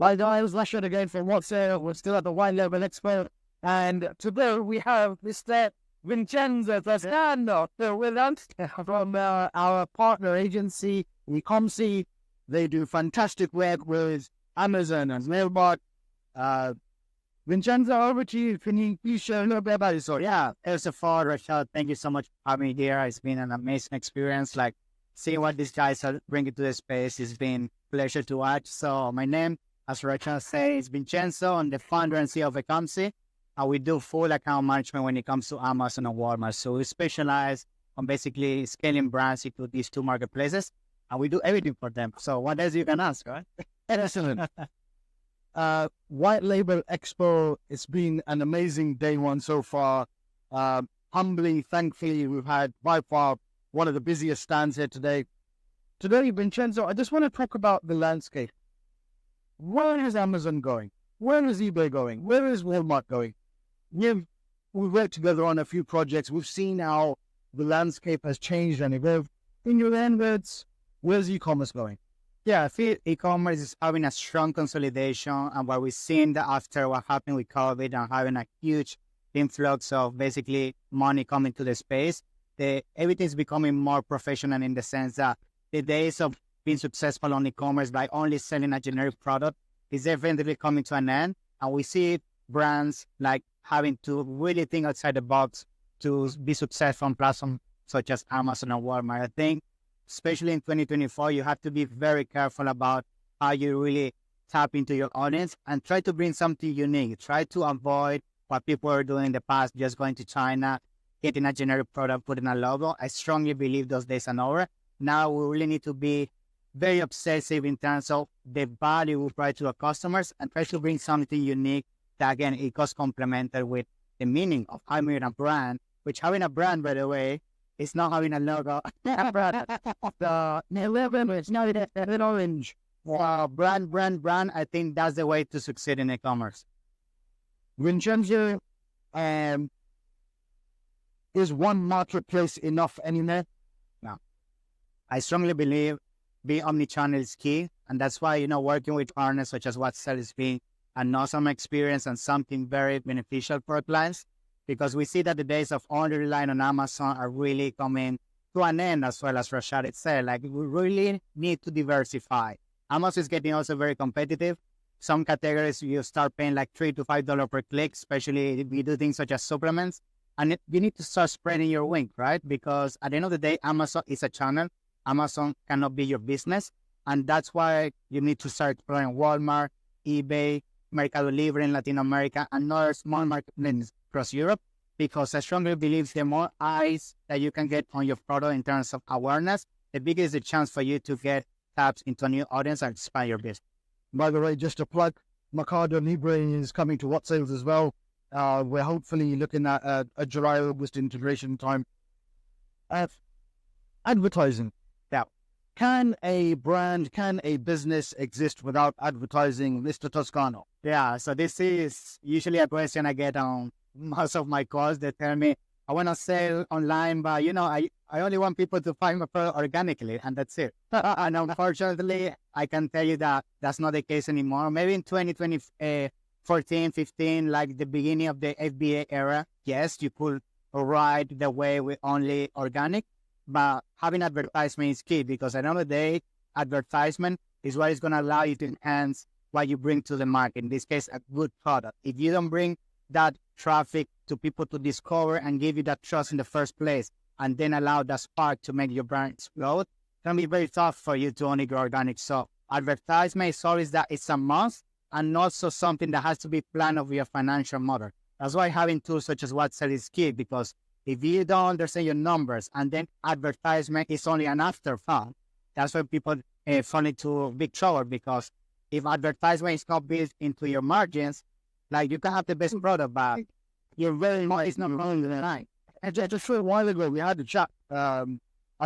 Hi guys, Rashad again from WhatSales. We're still at the Wine Level Expo, and today we have Mr. Vincenzo and Rashad with us from our partner agency, Ecomcy. They do fantastic work with Amazon and Mailbot. Vincenzo, over to you. Can you please share a little bit about yourself? Yeah, first of all, Rashad, thank you so much for having me here. It's been an amazing experience. Like seeing what these guys are bringing to the space, it's been a pleasure to watch. So my name, as Rashad says, is Vincenzo. I'm the founder and CEO of Ecomcy. We do full account management when it comes to Amazon and Walmart. So we specialize on basically scaling brands into these two marketplaces, and we do everything for them. So what else you can ask, right? Excellent. White Label Expo, it's been an amazing day one so far. Humbly, thankfully, we've had by far one of the busiest stands here today. Today, Vincenzo, I just want to talk about the landscape. Where is Amazon going? Where is eBay going? Where is Walmart going? We've worked together on a few projects. We've seen how the landscape has changed and evolved. In your own words, where's e-commerce going? Yeah, I feel e-commerce is having a strong consolidation, and what we've seen that after what happened with COVID and having a huge influx of basically money coming to the space, everything's becoming more professional in the sense that the days of being successful on e-commerce by only selling a generic product is definitely coming to an end. And we see brands like having to really think outside the box to be successful on platforms such as Amazon and Walmart. I think, especially in 2024, you have to be very careful about how you really tap into your audience and try to bring something unique. Try to avoid what people are doing in the past, just going to China, getting a generic product, putting a logo. I strongly believe those days are over. Now we really need to be very obsessive in terms of the value we provide to our customers and try to bring something unique that, again, it goes complemented with the meaning of having a brand, which having a brand, by the way, is not having a logo. The 11 is not an orange. Wow, brand. I think that's the way to succeed in e-commerce. Vincenzo, is one marketplace enough anymore? No. I strongly believe being omnichannel is key, and that's why, working with partners such as WhatSales has been an awesome experience and something very beneficial for our clients, because we see that the days of only relying on Amazon are really coming to an end, as well as Rashad said. Like, we really need to diversify. Amazon is getting also very competitive. Some categories you start paying like $3 to $5 per click, especially if you do things such as supplements. And you need to start spreading your wing, right? Because at the end of the day, Amazon is a channel. Amazon cannot be your business. And that's why you need to start exploring Walmart, eBay, Mercado Libre in Latin America, and other small marketplaces across Europe. Because I strongly believe the more eyes that you can get on your product in terms of awareness, the bigger is the chance for you to get taps into a new audience and expand your business. By the way, just a plug, Mercado Libre is coming to WhatSales as well. We're hopefully looking at a July, August integration time. Advertising. Yeah. Can a business exist without advertising, Mr. Toscano? Yeah, so this is usually a question I get on most of my calls. They tell me, I want to sell online, but I only want people to find my product organically, and that's it. And unfortunately, I can tell you that that's not the case anymore. Maybe in 2014, 15, like the beginning of the FBA era, yes, you could ride the way with only organic, but having advertisement is key, because at the end of the day, advertisement is what is going to allow you to enhance what you bring to the market. In this case, a good product. If you don't bring that traffic to people to discover and give you that trust in the first place, and then allow that spark to make your brand explode, it can be very tough for you to only go organic. So advertisement is always that it's a must, and also something that has to be planned over your financial model. That's why having tools such as WhatSales is key, because if you don't understand your numbers and then advertisement is only an afterthought, that's why people fall into big trouble, because if advertisement is not built into your margins, like you can have the best product, but your very much is not running the line. And just a while ago, we had a chat. I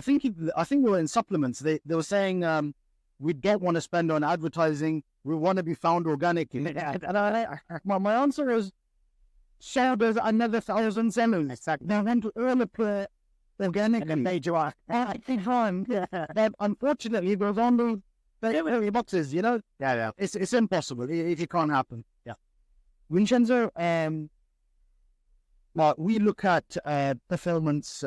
think we were in supplements. They were saying we don't want to spend on advertising. We want to be found organically. And my answer is, sell there's another 1,000 sellers. Exactly. They're going to earn a organically. And then you are. Unfortunately, there's only very boxes, you know? Yeah. It's impossible. It can't happen. Yeah. Vincenzo, well, we look at performance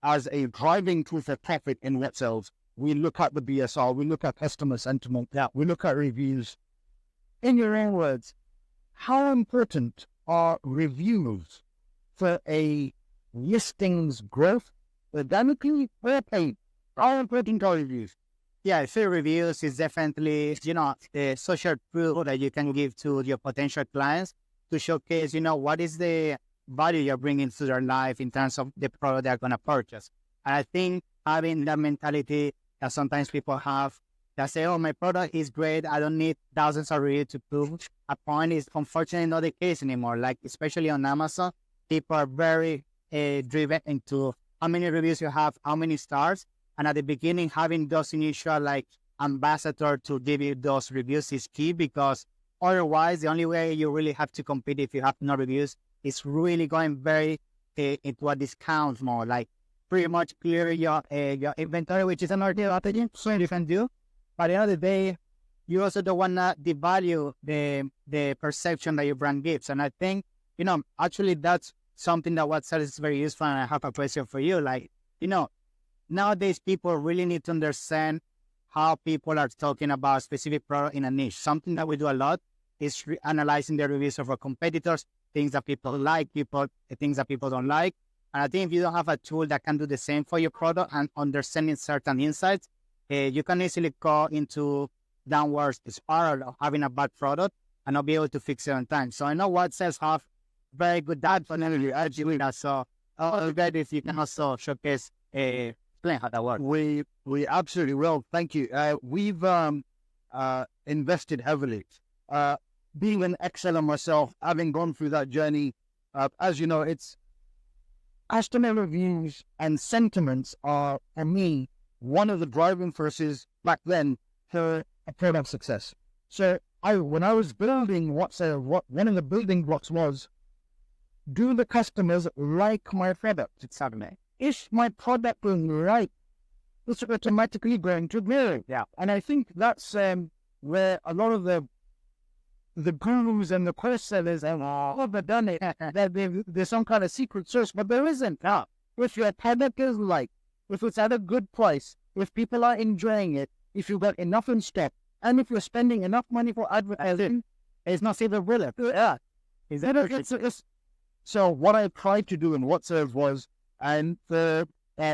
as a driving tool for profit in WhatSales. We look at the BSR, we look at customer sentiment, we look at reviews. In your own words, how important are reviews for a listings growth? Organically, how important are reviews? Yeah, fair reviews is definitely, a social proof that you can give to your potential clients to showcase, what is the value you're bringing to their life in terms of the product they're going to purchase. And I think having that mentality that sometimes people have that say, oh, my product is great, I don't need thousands of reviews to prove a point, is unfortunately not the case anymore. Like, especially on Amazon, people are very driven into how many reviews you have, how many stars. And at the beginning, having those initial ambassador to give you those reviews is key, because otherwise, the only way you really have to compete if you have no reviews is really going very into a discount mode, like pretty much clear your inventory, which is another strategy so you can do. But at the end of the day, you also don't want to devalue the perception that your brand gives. And I think, actually that's something that WhatSales is very useful. And I have a question for you. Like, nowadays people really need to understand how people are talking about a specific product in a niche. Something that we do a lot is analyzing the reviews of our competitors, things that people like, things that people don't like. And I think if you don't have a tool that can do the same for your product and understanding certain insights, you can easily go into downwards spiral of having a bad product and not be able to fix it on time. So I know WhatSales have very good data actually. So I'll bet if you can also showcase, explain how that works. We absolutely will. Thank you. We've invested heavily. Being an exceller myself, having gone through that journey, as you know, it's customer reviews and sentiments are, for me, one of the driving forces back then for a product success. So when I was building WhatSales, one of the building blocks was, do the customers like my product? Exactly. Is my product going right? It's automatically going to grow. Yeah. And I think that's where a lot of the gurus and the course sellers have overdone it. That there's some kind of secret source, but there isn't. No. If your product is like, if it's at a good price, if people are enjoying it, if you've got enough in stock, and if you're spending enough money for advertising, it's not even brilliant. Yeah. So what I tried to do in WhatSales was, and the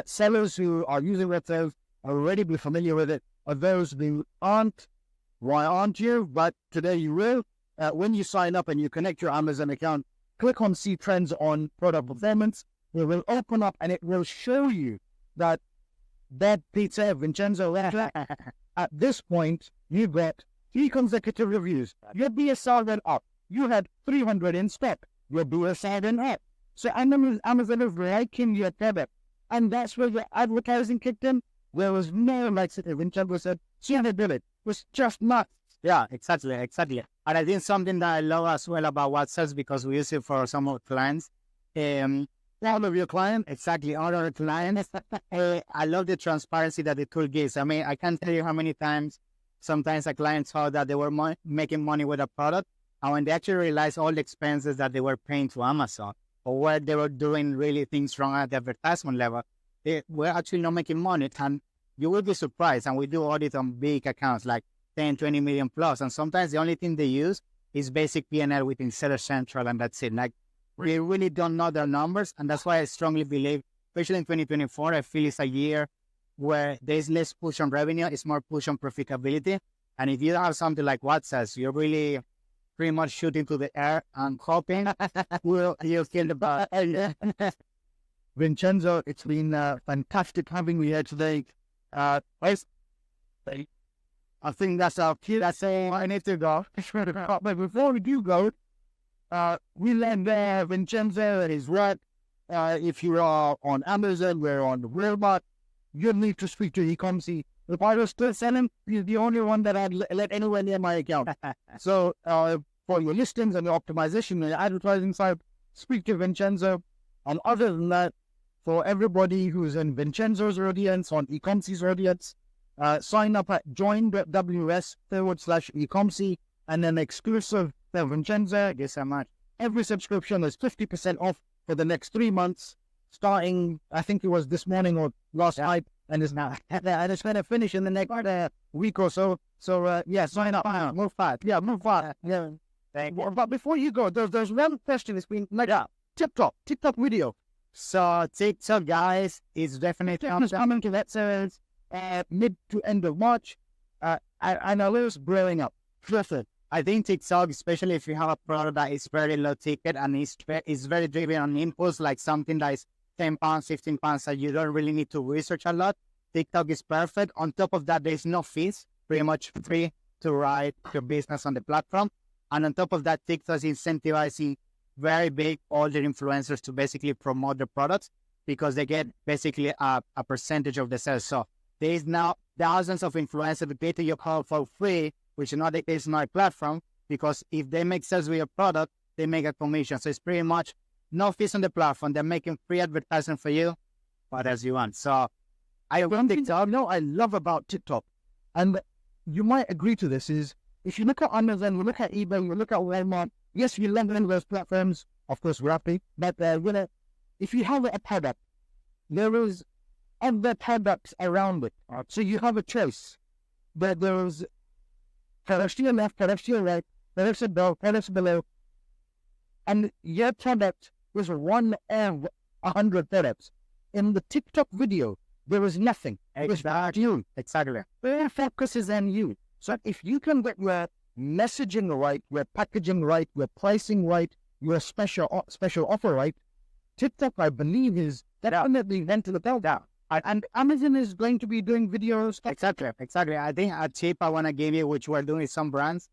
sellers who are using WhatSales are already be familiar with it, or those who aren't, why aren't you? But today you will. When you sign up and you connect your Amazon account, click on See Trends on Product Performance. It will open up and it will show you that pizza, Vincenzo, at this point, you get 3 consecutive reviews. Your BSR went up. You had 300 in stock. Your BSR went up. So Amazon is liking your product. And that's where your advertising kicked in. There was no, like Vincenzo said, she had to do it. It was just not. Yeah, exactly. And I think something that I love as well about WhatSales, because we use it for some of our clients. All of your clients? Exactly, all of our clients. I love the transparency that the tool gives. I mean, I can't tell you how many times sometimes a client saw that they were making money with a product, and when they actually realized all the expenses that they were paying to Amazon, or where they were doing really things wrong at the advertisement level, they were actually not making money. And you will be surprised. And we do audit on big accounts like 10, 20 million plus. And sometimes the only thing they use is basic P&L within Seller Central, and that's it. Like, we really don't know their numbers. And that's why I strongly believe, especially in 2024, I feel it's a year where there's less push on revenue, it's more push on profitability. And if you don't have something like WhatSales, you're really pretty much shooting to the air and hoping you'll kill the ball. Vincenzo, it's been fantastic having you here today. I think that's our cue. That's all I need to go. But before we do go, we let Vincenzo and his work. If you are on Amazon, we're on the Walmart, you need to speak to Ecomcy. If I was still selling, he's the only one that I'd let anyone near my account. So for your listings and your optimization and your advertising side, speak to Vincenzo. And other than that, for everybody who's in Vincenzo's audience, on Ecomcy's audience, Sign up at join.ws/Ecomcy, and then exclusive for Vincenzo. Thank you so much. Every subscription is 50% off for the next 3 months, starting, I think it was this morning or last night, and it's now, and it's going to finish in the next week or so. So, yeah, sign up. Move fast. Yeah, move fast. Yeah. Thank you. But before you go, there's one question that's been like, TikTok video. So TikTok, guys, is definitely Coming to that service mid to end of March. I know it's blowing up. Listen, I think TikTok, especially if you have a product that is very low ticket and is very driven on impulse, like something that is £10, £15 that you don't really need to research a lot, TikTok is perfect. On top of that, there's no fees, pretty much free to write your business on the platform. And on top of that, TikTok is incentivizing very big older influencers to basically promote their products because they get basically a percentage of the sales. So there is now thousands of influencers that pay to your call for free, which is not the case on my platform, because if they make sales with your product, they make a commission. So it's pretty much no fees on the platform. They're making free advertising for you, what else you want. So I love about TikTok, and you might agree to this, is if you look at Amazon, you look at eBay, you look at Walmart, yes, you lend on those platforms, of course, we're happy, but if you have a product, there is other products around it. So you have a choice. But there is products to your left, products to your right, products above, products below. And your product was one of 100 products. In the TikTok video, there was nothing. It was about you. Exactly. Their focus is on you. So if you can get your messaging right, your packaging right, your pricing right, your special offer right, TikTok, I believe, is definitely went to the belt down. And Amazon is going to be doing videos. Exactly. I think a tip I want to give you, which we're doing with some brands,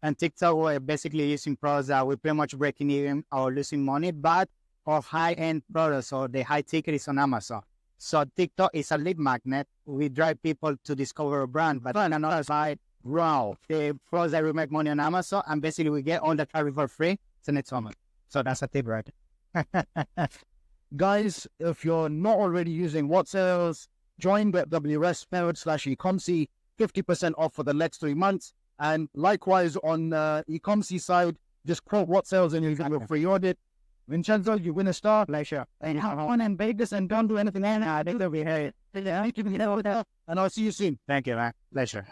and TikTok, we're basically using products that we're pretty much breaking even or losing money, but of high-end products or the high ticket is on Amazon. So TikTok is a lead magnet. We drive people to discover a brand, but on another side, the products that we make money on Amazon, and basically we get all the traffic for free, send it to Amazon. So that's a tip, right? Guys, if you're not already using WhatSales, join WS/Ecomcy, 50% off for the next 3 months. And likewise on Ecomcy side, just quote WhatSales and you'll get a free audit. Vincenzo, you win a star. Pleasure. And have fun in Vegas and don't do anything else. I think that we heard it. And I'll see you soon. Thank you, man. Pleasure.